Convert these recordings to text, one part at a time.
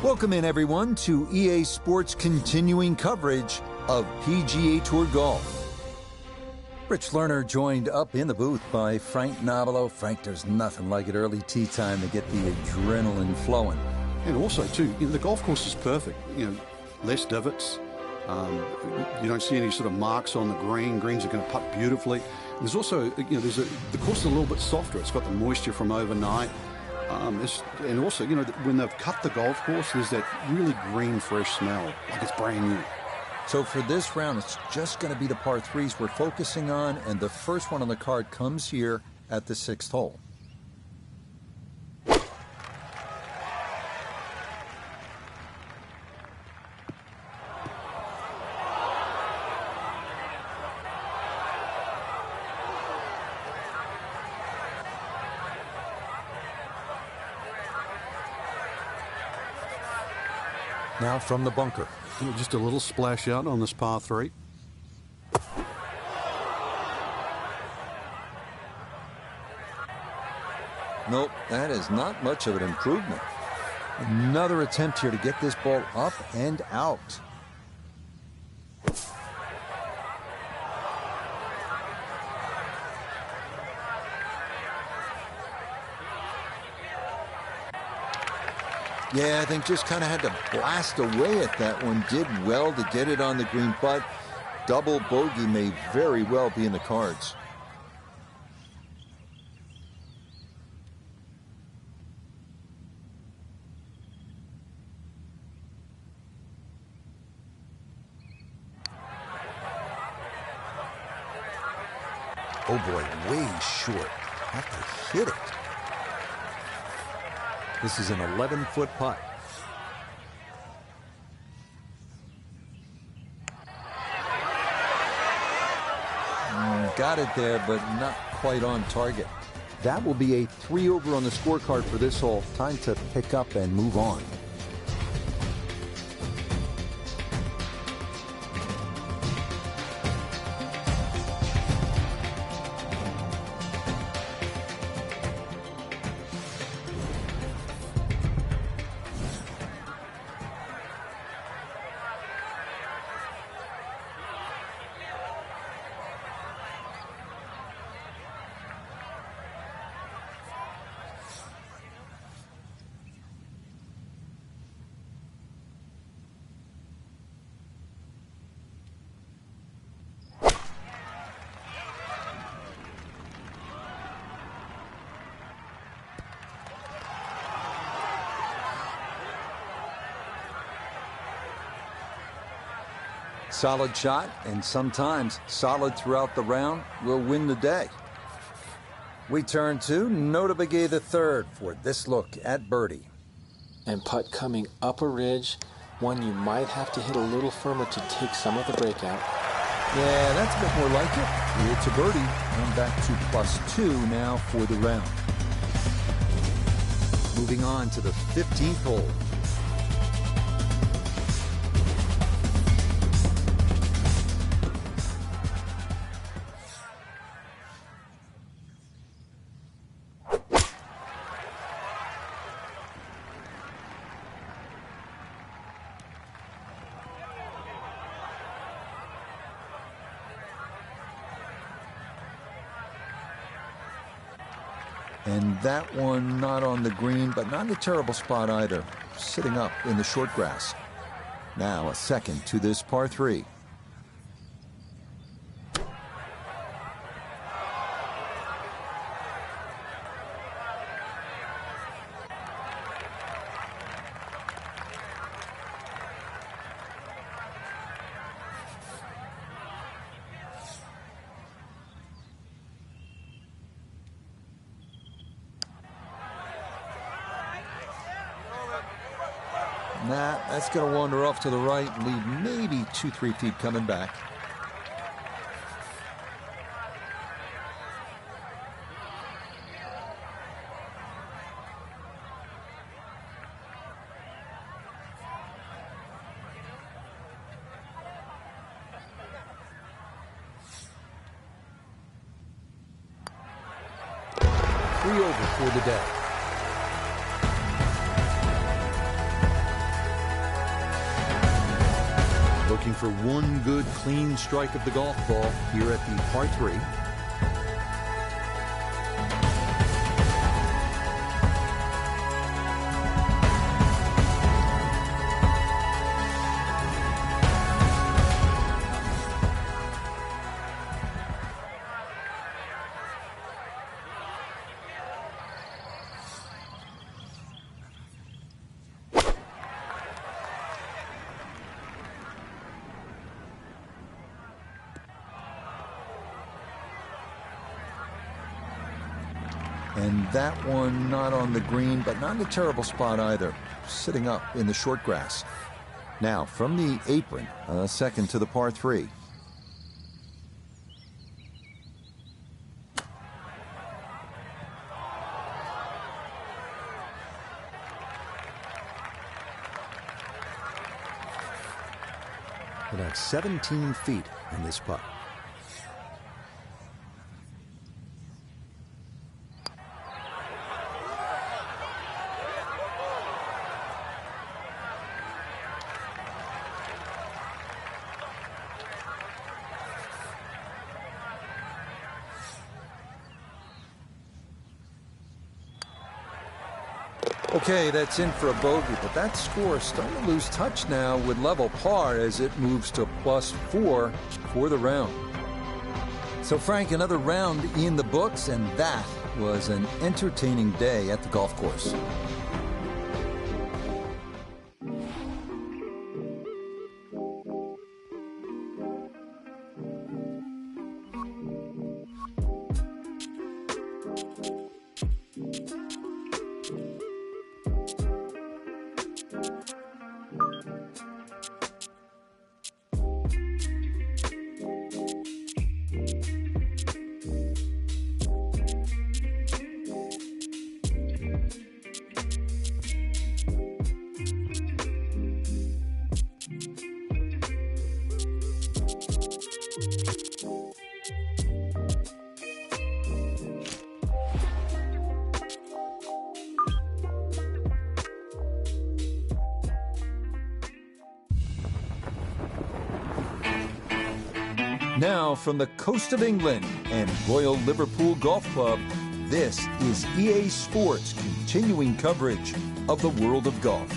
Welcome in, everyone, to EA Sports' continuing coverage of PGA Tour golf. Rich Lerner joined up in the booth by Frank Nobilo. Frank, there's nothing like it early tee time to get the adrenaline flowing. And also, too, the golf course is perfect. Less divots. You don't see any sort of marks on the green. Greens are going to putt beautifully. There's also, the course is a little bit softer. It's got the moisture from overnight. And also, when they've cut the golf course, there's that really green, fresh smell, like it's brand new. So for this round, it's just going to be the par threes we're focusing on, and the first one on the card comes here at the 6th hole. Now from the bunker. Just a little splash out on this par 3. Nope, that is not much of an improvement. Another attempt here to get this ball up and out. Yeah, I think just kind of had to blast away at that one. Did well to get it on the green, but double bogey may very well be in the cards. Oh boy, way short. Have to hit it. This is an 11-foot putt. Got it there, but not quite on target. That will be a 3 over on the scorecard for this hole. Time to pick up and move on. Solid shot, and sometimes solid throughout the round, will win the day. We turn to Nota Begay III for this look at birdie. And putt coming up a ridge, one you might have to hit a little firmer to take some of the breakout. Yeah, that's a bit more like it. It's a birdie, and back to +2 now for the round. Moving on to the 15th hole. And that one not on the green, but not in a terrible spot either. Sitting up in the short grass. Now a second to this par 3. That's going to wander off to the right and leave maybe 2-3 feet coming back. Three over for the day. for one good, clean strike of the golf ball here at the par 3. And that one not on the green, but not in a terrible spot either, sitting up in the short grass. Now, from the apron, second to the par 3. About 17 feet in this putt. Okay, that's in for a bogey, but that score is starting to lose touch now with level par as it moves to +4 for the round. So, Frank, another round in the books, and that was an entertaining day at the golf course. Now, from the coast of England and Royal Liverpool Golf Club, this is EA Sports' continuing coverage of the world of golf.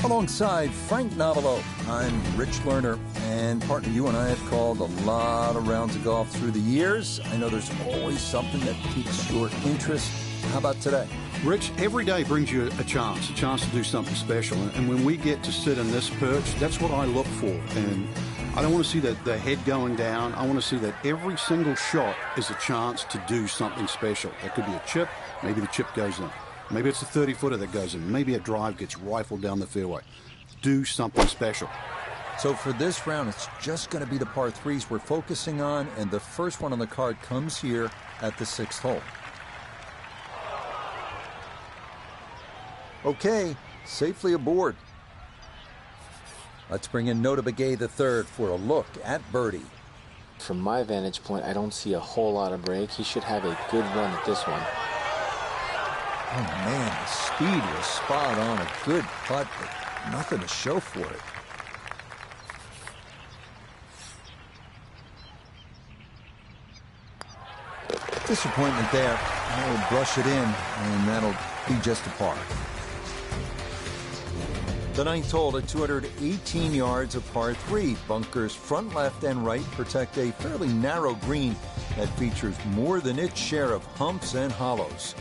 Alongside Frank Novello, I'm Rich Lerner, and partner, you and I have called a lot of rounds of golf through the years. I know there's always something that piques your interest. How about today? Rich, every day brings you a chance to do something special. And when we get to sit in this perch, that's what I look for. And I don't want to see the head going down. I want to see that every single shot is a chance to do something special. That could be a chip. Maybe the chip goes in. Maybe it's a 30-footer that goes in. Maybe a drive gets rifled down the fairway. Do something special. So for this round, it's just going to be the par 3s we're focusing on, and the first one on the card comes here at the 6th hole. Okay, safely aboard. Let's bring in Nota Begay III for a look at birdie. From my vantage point, I don't see a whole lot of break. He should have a good run at this one. Oh man, the speed was spot on. A good putt, but nothing to show for it. Disappointment there. I'll brush it in, and that'll be just a par. The 9th hole at 218 yards of par 3. Bunkers front, left, and right protect a fairly narrow green that features more than its share of humps and hollows.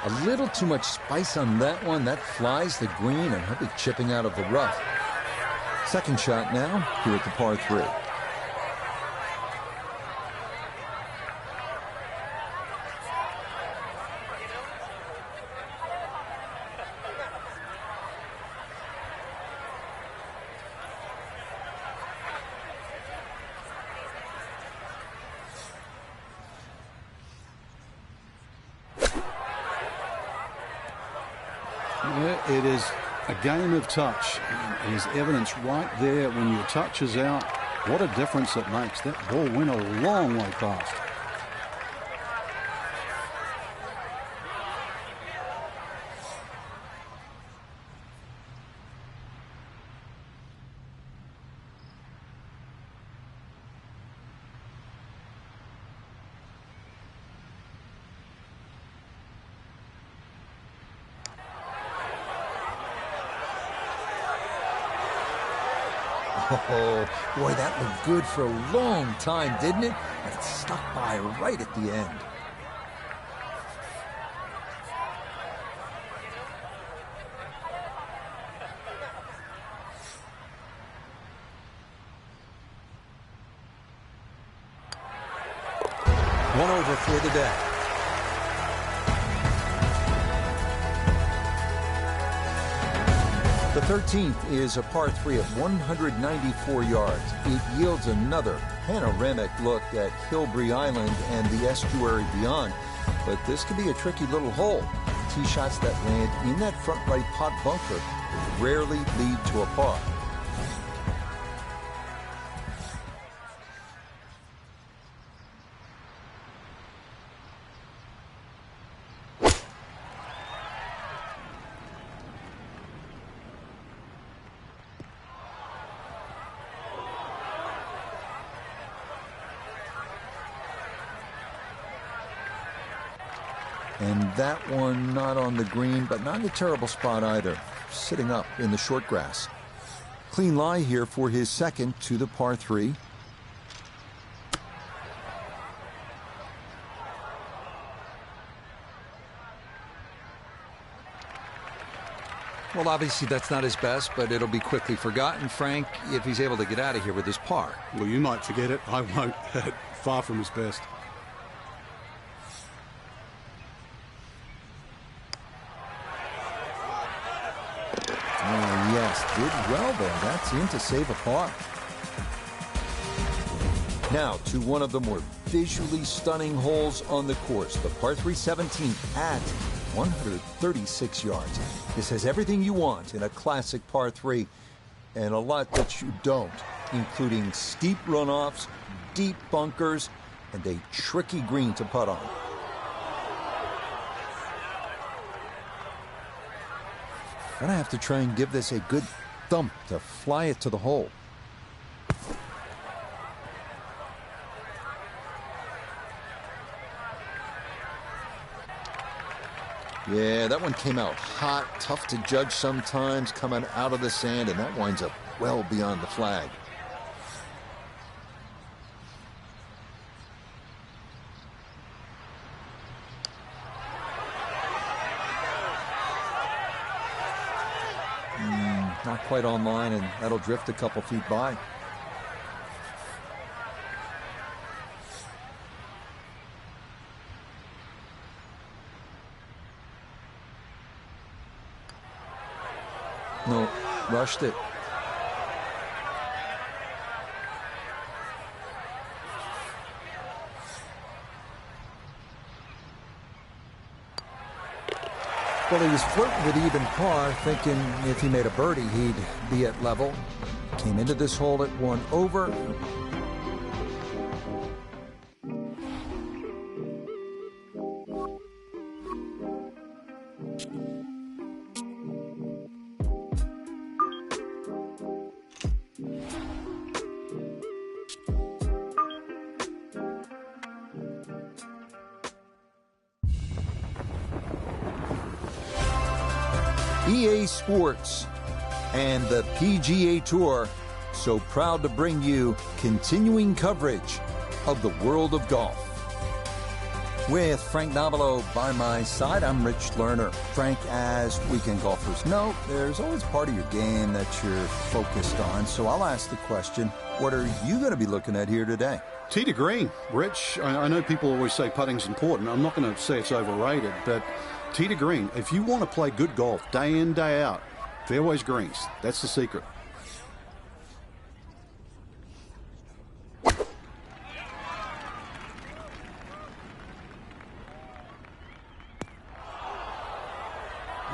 A little too much spice on that one. That flies the green, and he'll be chipping out of the rough. Second shot now, here at the par 3. It is a game of touch. And there's evidence right there when your touch is out. What a difference it makes. That ball went a long way past. Oh, boy, that looked good for a long time, didn't it? But it stuck by right at the end. One over for the day. The 13th is a par 3 of 194 yards. It yields another panoramic look at Hilbury Island and the estuary beyond. But this could be a tricky little hole. Tee shots that land in that front right pot bunker rarely lead to a par. And that one not on the green, but not in a terrible spot either, sitting up in the short grass. Clean lie here for his second to the par 3. Well, obviously that's not his best, but it'll be quickly forgotten, Frank, if he's able to get out of here with his par. Well, you might forget it. I won't. Far from his best. Oh, yes, did well there. That's in to save a par. Now to one of the more visually stunning holes on the course, the par 3 17th at 136 yards. This has everything you want in a classic par 3 and a lot that you don't, including steep runoffs, deep bunkers, and a tricky green to putt on. Gonna have to try and give this a good thump to fly it to the hole. Yeah, that one came out hot, tough to judge sometimes, coming out of the sand, and that winds up well beyond the flag. Not quite on line, and that'll drift a couple feet by. No, rushed it. Well, he was flirting with even par, thinking if he made a birdie, he'd be at level. Came into this hole at 1 over. EA Sports and the PGA Tour, so proud to bring you continuing coverage of the world of golf. With Frank Nobilo by my side, I'm Rich Lerner. Frank, as weekend golfers know, there's always part of your game that you're focused on, so I'll ask the question, what are you going to be looking at here today? Tee to green. Rich, I know people always say putting's important. I'm not going to say it's overrated, but tee to green. If you want to play good golf day in, day out, fairways greens. That's the secret.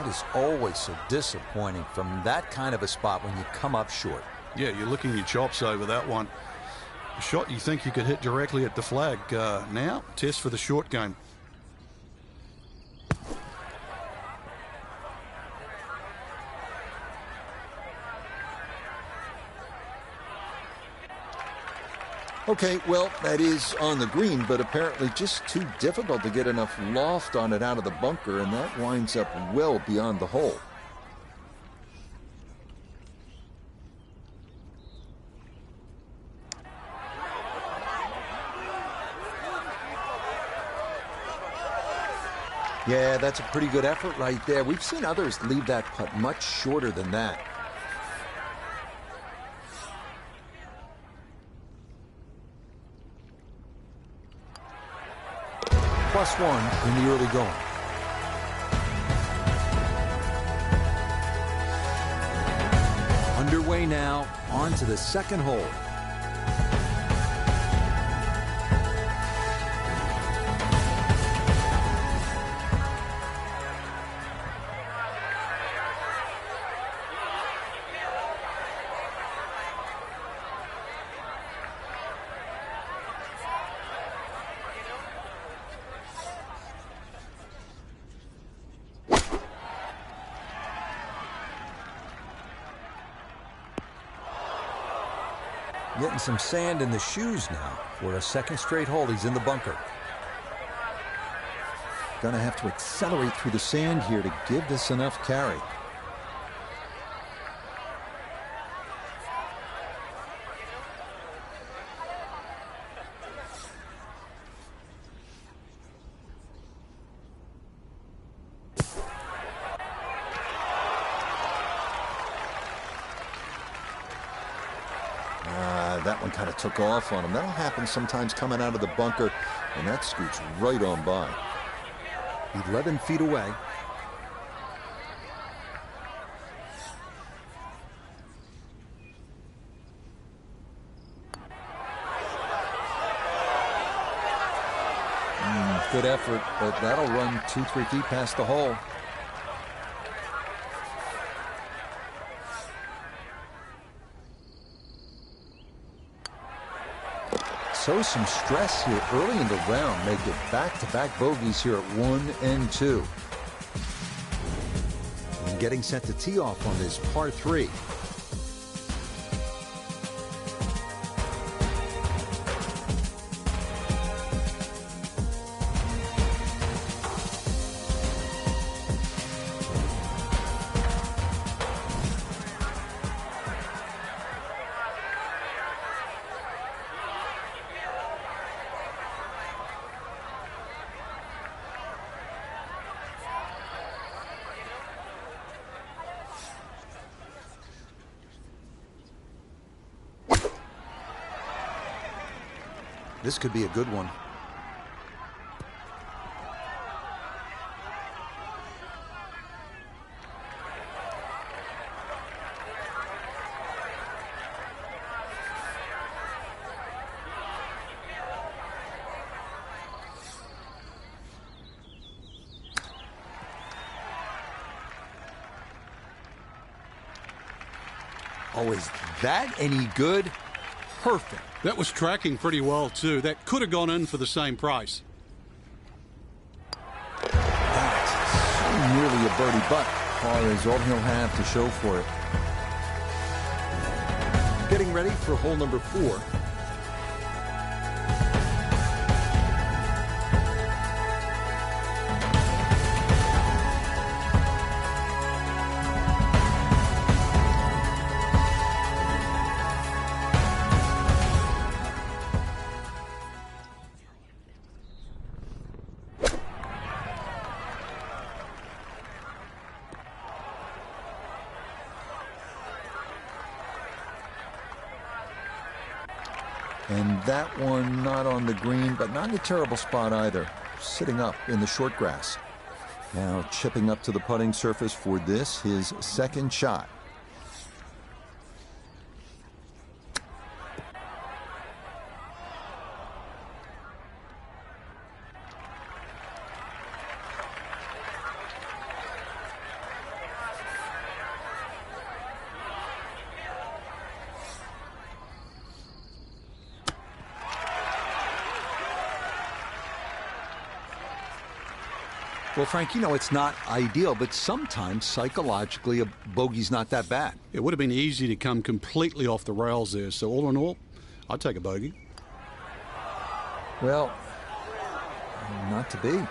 That is always so disappointing from that kind of a spot when you come up short. Yeah, you're licking your chops over that one. A shot you think you could hit directly at the flag. Now, test for the short game. Okay, well, that is on the green, but apparently just too difficult to get enough loft on it out of the bunker, and that winds up well beyond the hole. Yeah, that's a pretty good effort right there. We've seen others leave that putt much shorter than that. +1 in the early going. Underway now, on to the second hole. Getting some sand in the shoes now for a second straight hole. He's in the bunker. Gonna have to accelerate through the sand here to give this enough carry. That one kind of took off on him. That'll happen sometimes coming out of the bunker, and that scoots right on by. 11 feet away. Good effort, but that'll run 2-3 feet past the hole. So some stress here early in the round. Make it back-to-back bogeys here at 1 and 2. And getting set to tee off on this par 3. This could be a good one. Oh, is that any good? Perfect. That was tracking pretty well, too. That could have gone in for the same price. That's nearly a birdie, but par is all he'll have to show for it. Getting ready for hole number 4. And that one not on the green, but not in a terrible spot either. Sitting up in the short grass. Now chipping up to the putting surface for this, his second shot. Well, Frank, you know it's not ideal, but sometimes psychologically a bogey's not that bad. It would have been easy to come completely off the rails there. So all in all, I'd take a bogey. Well, not to be. Mine's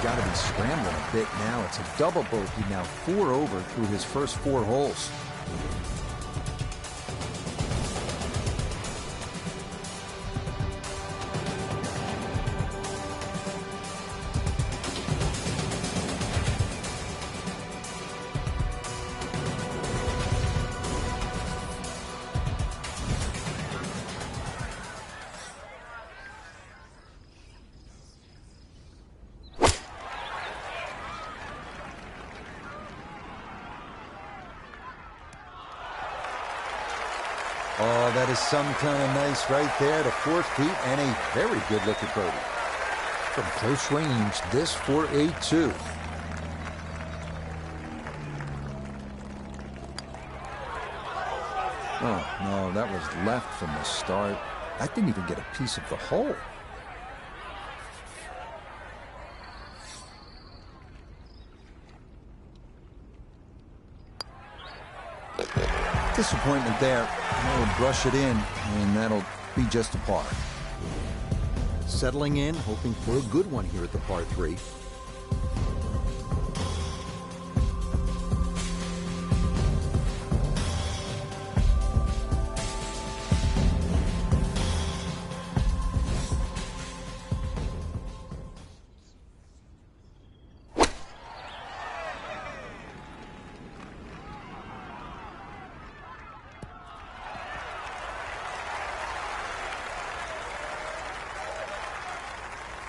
got to be scrambling a bit now. It's a double bogey now, 4 over through his first 4 holes. Oh, that is some kind of nice right there to 4 feet and a very good looking birdie. From close range, this for a 2. Oh, no, that was left from the start. That didn't even get a piece of the hole. Disappointment there. He'll brush it in, and that'll be just a par. Settling in, hoping for a good one here at the par 3.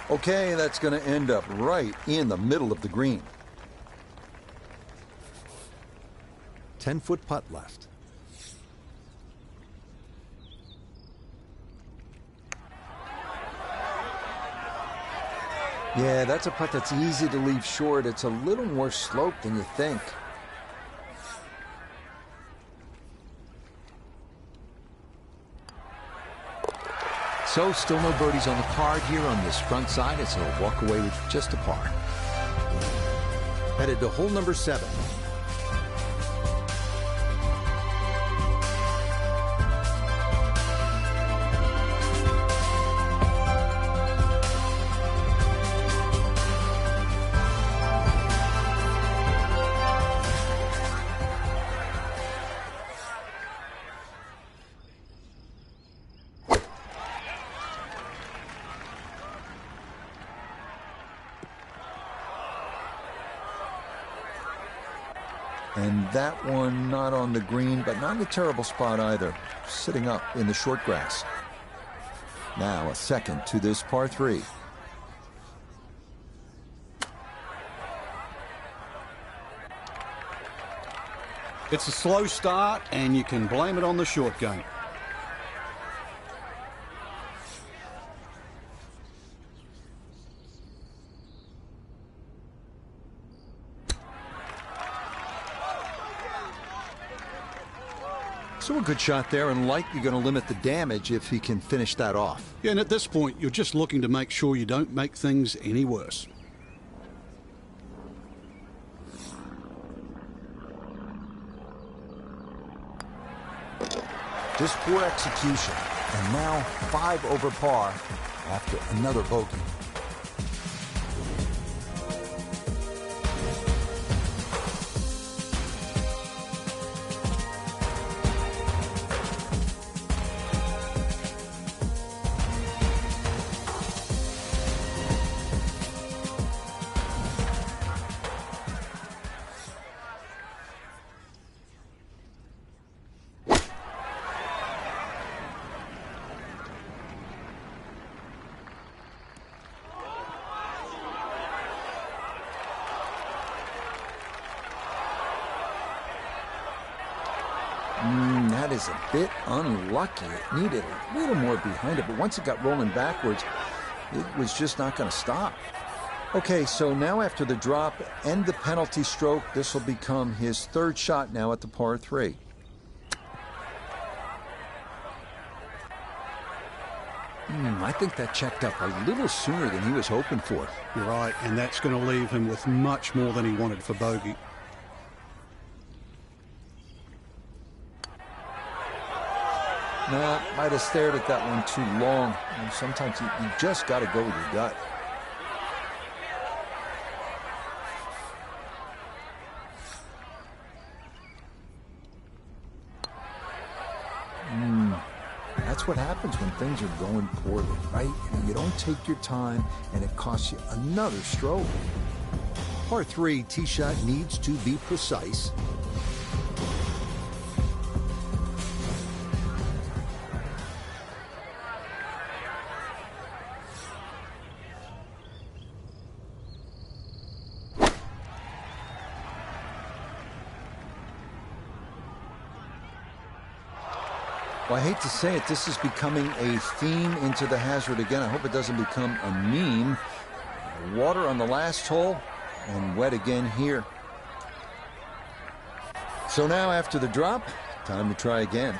Okay, that's going to end up right in the middle of the green. 10-foot putt left. Yeah, that's a putt that's easy to leave short. It's a little more sloped than you think. So still no birdies on the card here on this front side, as he'll walk away with just a par. Headed to hole number 7. And that one not on the green, but not in a terrible spot either. Sitting up in the short grass. Now a second to this par 3. It's a slow start, and you can blame it on the short game. So a good shot there, and likely going to limit the damage if he can finish that off. Yeah, and at this point, you're just looking to make sure you don't make things any worse. Just poor execution, and now 5 over par after another bogey. That is a bit unlucky. It needed a little more behind it, but once it got rolling backwards, it was just not going to stop. Okay, so now after the drop and the penalty stroke, this will become his 3rd shot now at the par 3. I think that checked up a little sooner than he was hoping for. You're right, and that's going to leave him with much more than he wanted for bogey. Nah, might have stared at that one too long. And sometimes you just got to go with your gut. That's what happens when things are going poorly, right? You don't take your time, and it costs you another stroke. Par 3 tee shot needs to be precise. Well, I hate to say it, this is becoming a theme into the hazard again. I hope it doesn't become a meme. Water on the last hole and wet again here. So now after the drop, time to try again.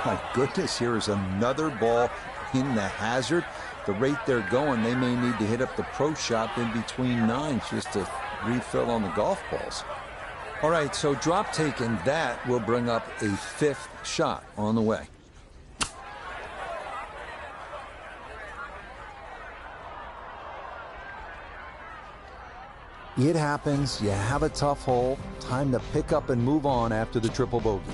My goodness, here is another ball in the hazard. The rate they're going, they may need to hit up the pro shop in between nines just to refill on the golf balls. All right, so drop taken, that will bring up a 5th shot on the way. It happens. You have a tough hole. Time to pick up and move on after the triple bogey.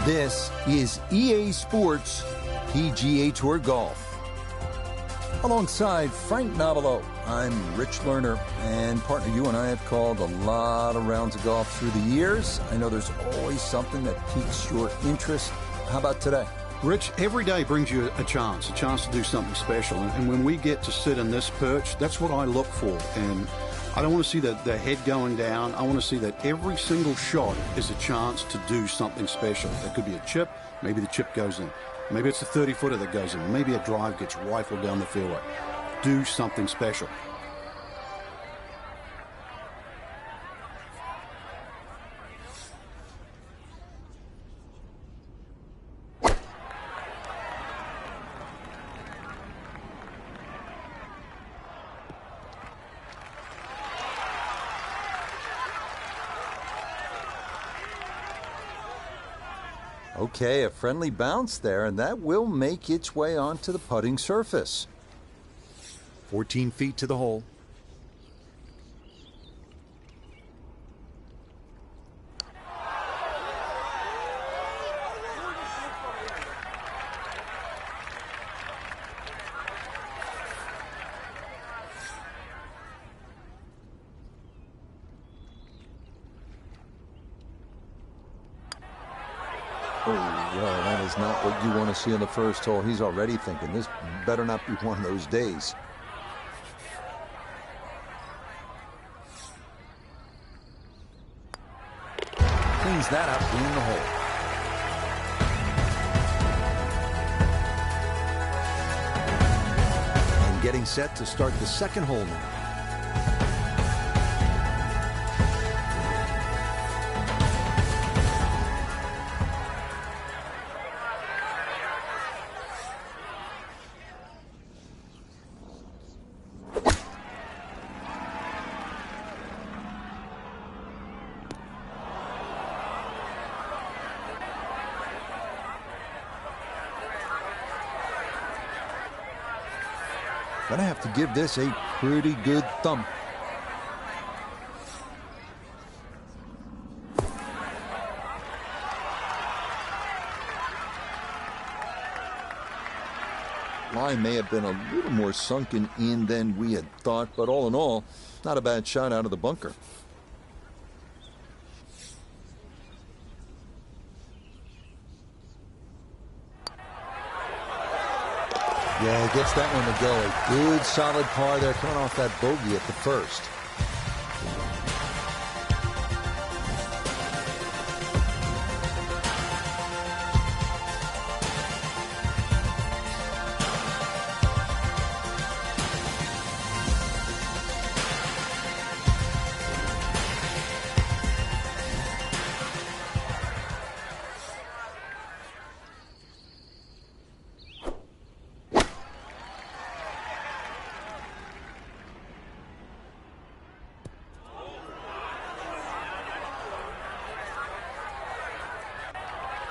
This is EA Sports PGA Tour Golf. Alongside Frank Nobilo, I'm Rich Lerner, and partner, you and I have called a lot of rounds of golf through the years. I know there's always something that piques your interest. How about today? Rich, every day brings you a chance to do something special. And when we get to sit in this perch, that's what I look for. And I don't want to see the head going down. I want to see that every single shot is a chance to do something special. That could be a chip. Maybe the chip goes in. Maybe it's a 30-footer that goes in. Maybe a drive gets rifled down the fairway. Do something special. Okay, a friendly bounce there, and that will make its way onto the putting surface. 14 feet to the hole. Oh, well, that is not what you want to see on the first hole. He's already thinking this better not be one of those days. Cleans that up in the hole. And getting set to start the second hole now. Gonna have to give this a pretty good thump. Line may have been a little more sunken in than we had thought, but all in all, not a bad shot out of the bunker. Yeah, he gets that one to go. A good solid par there, coming off that bogey at the first.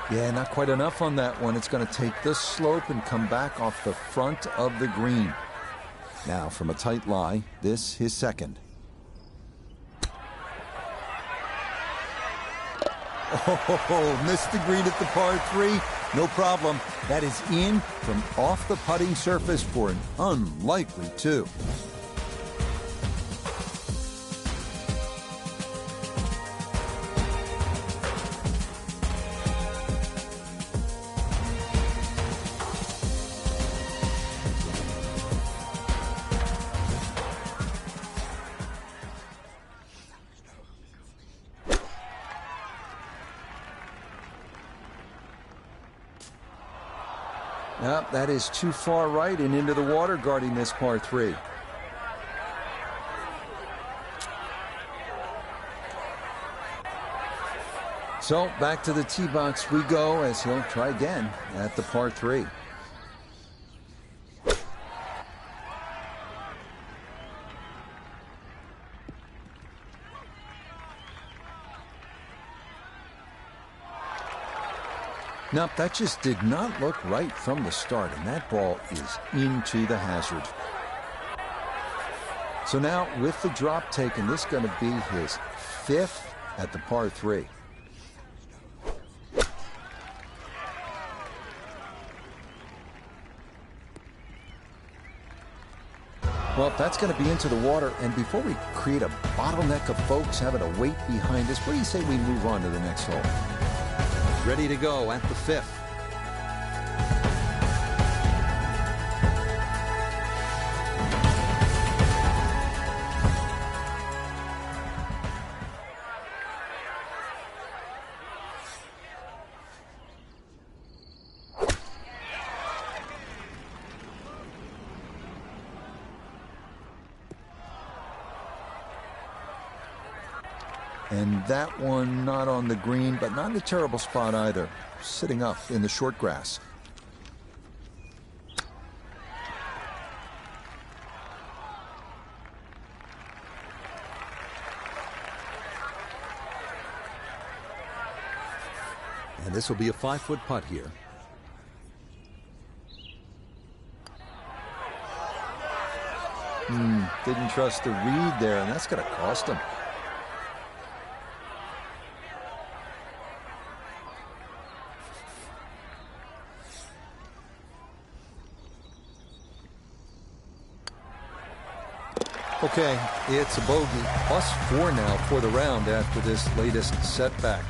Yeah, not quite enough on that one. It's going to take this slope and come back off the front of the green. Now, from a tight lie, this his second. Oh, missed the green at the par 3. No problem. That is in from off the putting surface for an unlikely 2. Yep, that is too far right and into the water guarding this par 3. So back to the tee box we go as he'll try again at the par 3. Nope, that just did not look right from the start, and that ball is into the hazard. So now, with the drop taken, this is going to be his 5th at the par 3. Well, that's going to be into the water, and before we create a bottleneck of folks having to wait behind us, what do you say we move on to the next hole? Ready to go at the 5th. And that one not on the green, but not in a terrible spot either. Sitting up in the short grass. And this will be a 5-foot putt here. Didn't trust the read there, and that's going to cost him. Okay, it's a bogey. +4 now for the round after this latest setback.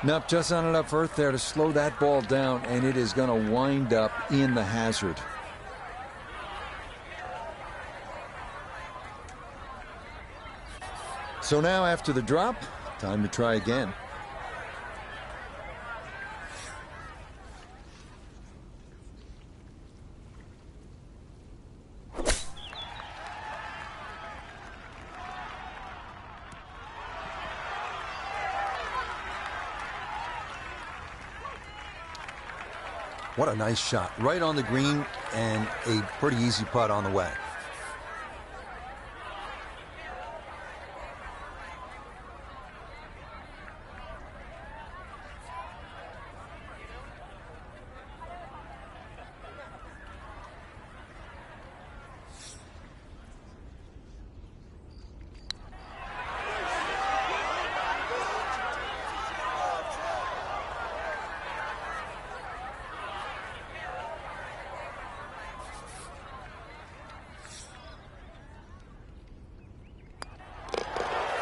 Nope, just not enough earth there to slow that ball down, and it is going to wind up in the hazard. So now after the drop, time to try again. What a nice shot. Right on the green and a pretty easy putt on the way.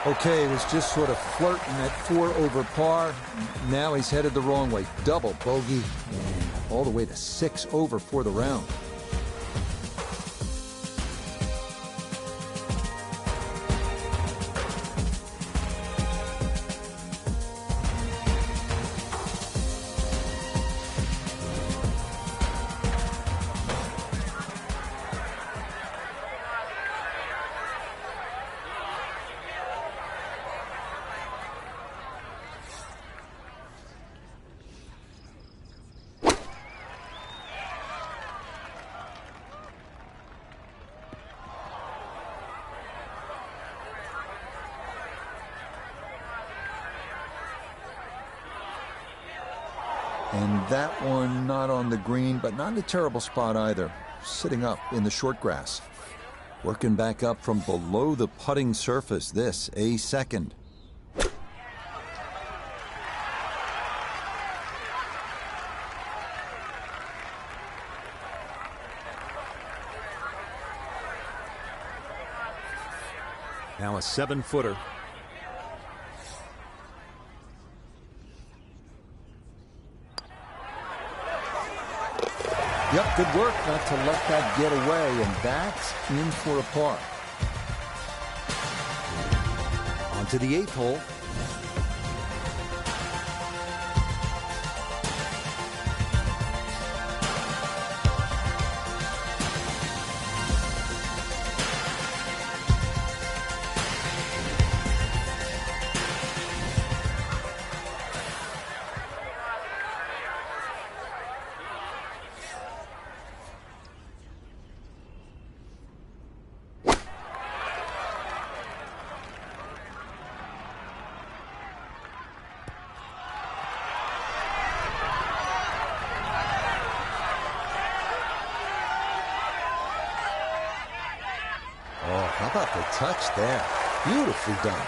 Okay, was just sort of flirting at 4 over par. Now he's headed the wrong way. Double bogey and all the way to 6 over for the round. And that one not on the green, but not in a terrible spot either. Sitting up in the short grass. Working back up from below the putting surface. This, a second. Now a 7-footer. Yep, good work not to let that get away, and that's in for a par. On to the 8th hole. How about the touch there? Beautifully done.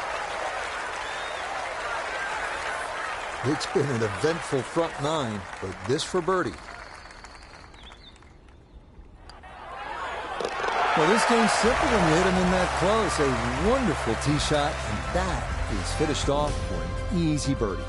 It's been an eventful front 9, but this for birdie. Well, this game's simple when you hit him in that close. A wonderful tee shot, and that is finished off for an easy birdie.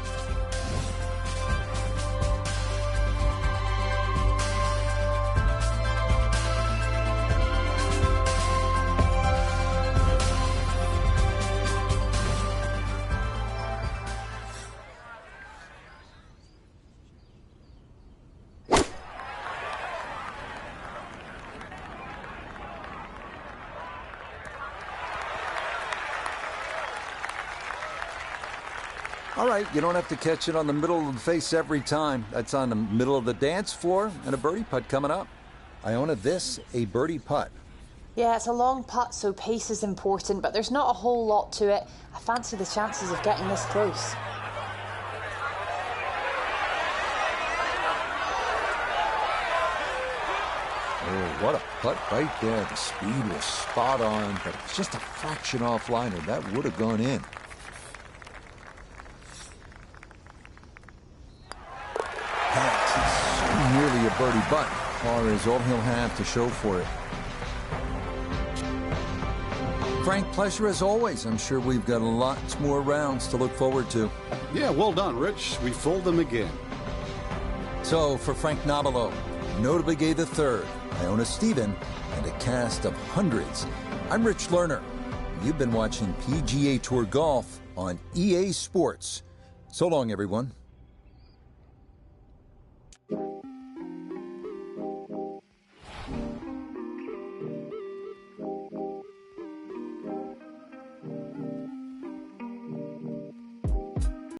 All right, you don't have to catch it on the middle of the face every time. That's on the middle of the dance floor, and a birdie putt coming up. Iona, this, a birdie putt. Yeah, it's a long putt, so pace is important, but there's not a whole lot to it. I fancy the chances of getting this close. Oh, what a putt right there. The speed was spot on, but it's just a fraction offliner. That would have gone in. Nearly a birdie, but par is all he'll have to show for it. Frank, pleasure as always. I'm sure we've got lots more rounds to look forward to. Yeah, well done, Rich. We fooled them again. So, for Frank Nobilo, notably gay the third, Iona Stephen, and a cast of hundreds, I'm Rich Lerner. You've been watching PGA Tour Golf on EA Sports. So long, everyone.